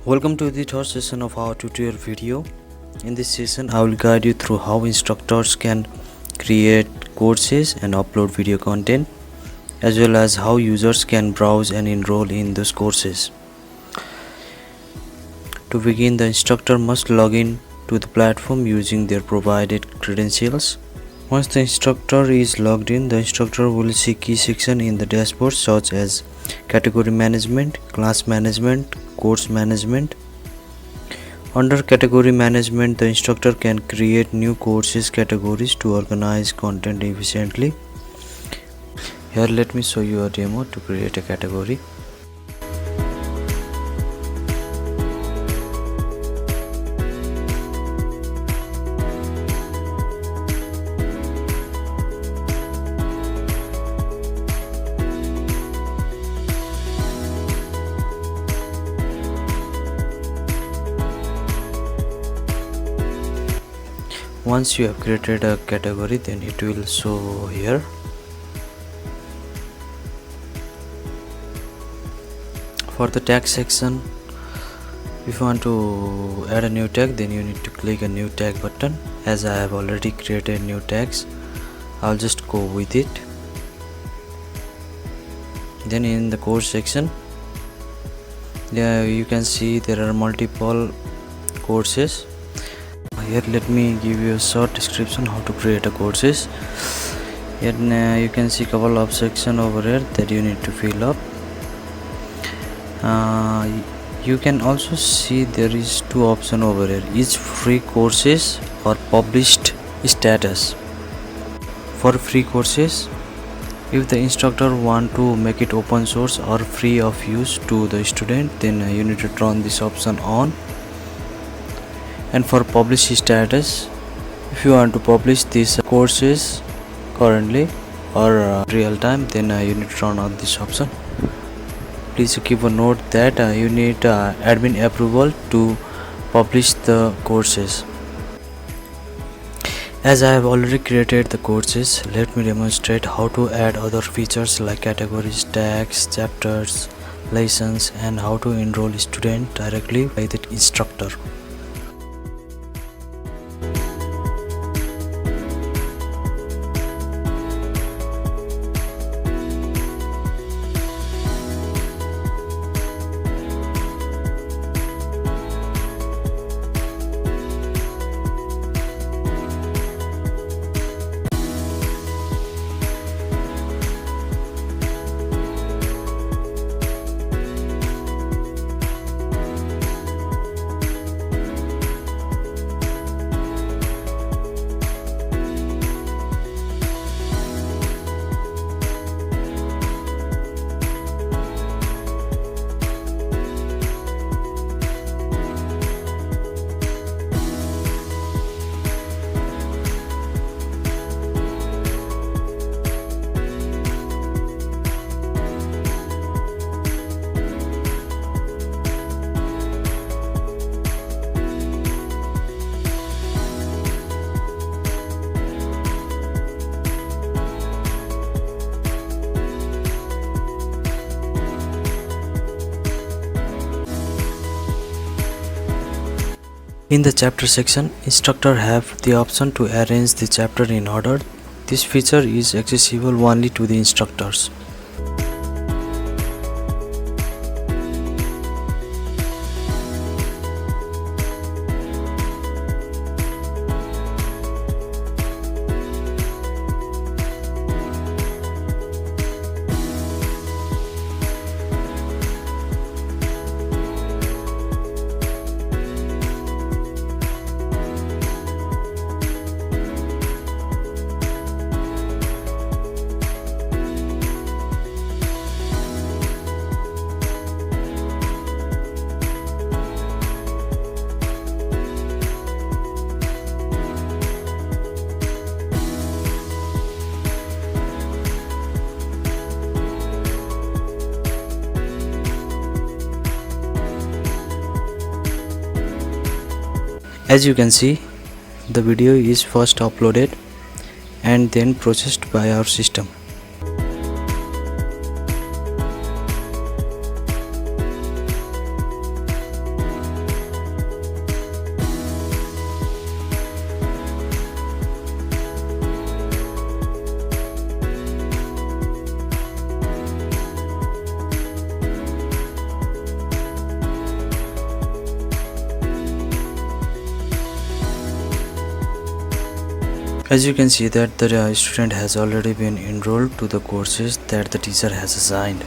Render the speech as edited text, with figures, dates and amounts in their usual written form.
Welcome to the third session of our tutorial video. In this session, I will guide you through how instructors can create courses and upload video content, as well as how users can browse and enroll in those courses. To begin, the instructor must log in to the platform using their provided credentials. Once the instructor is logged in, the instructor will see key sections in the dashboard such as category management, class management, course management. Under category management, the instructor can create new courses categories to organize content efficiently. Here, let me show you a demo to create a category. Once you have created a category, then it will show here. For the tag section, if you want to add a new tag, then you need to click a new tag button. As I have already created new tags, I'll just go with it. Then in the course section, you can see there are multiple courses. Here, let me give you a short description how to create a courses. Here you can see couple of section over here that you need to fill up. You can also see there is two options over here: each free courses or published status. For free courses, if the instructor want to make it open source or free of use to the student, then you need to turn this option on. And for publish status, if you want to publish these courses currently or real time, then you need to turn on this option. Please keep a note that you need admin approval to publish the courses. As I have already created the courses, let me demonstrate how to add other features like categories, tags, chapters, lessons, and how to enroll student directly by the instructor. In the chapter section, instructor have the option to arrange the chapter in order. This feature is accessible only to the instructors. As you can see, the video is first uploaded and then processed by our system. As you can see that the student has already been enrolled to the courses that the teacher has assigned.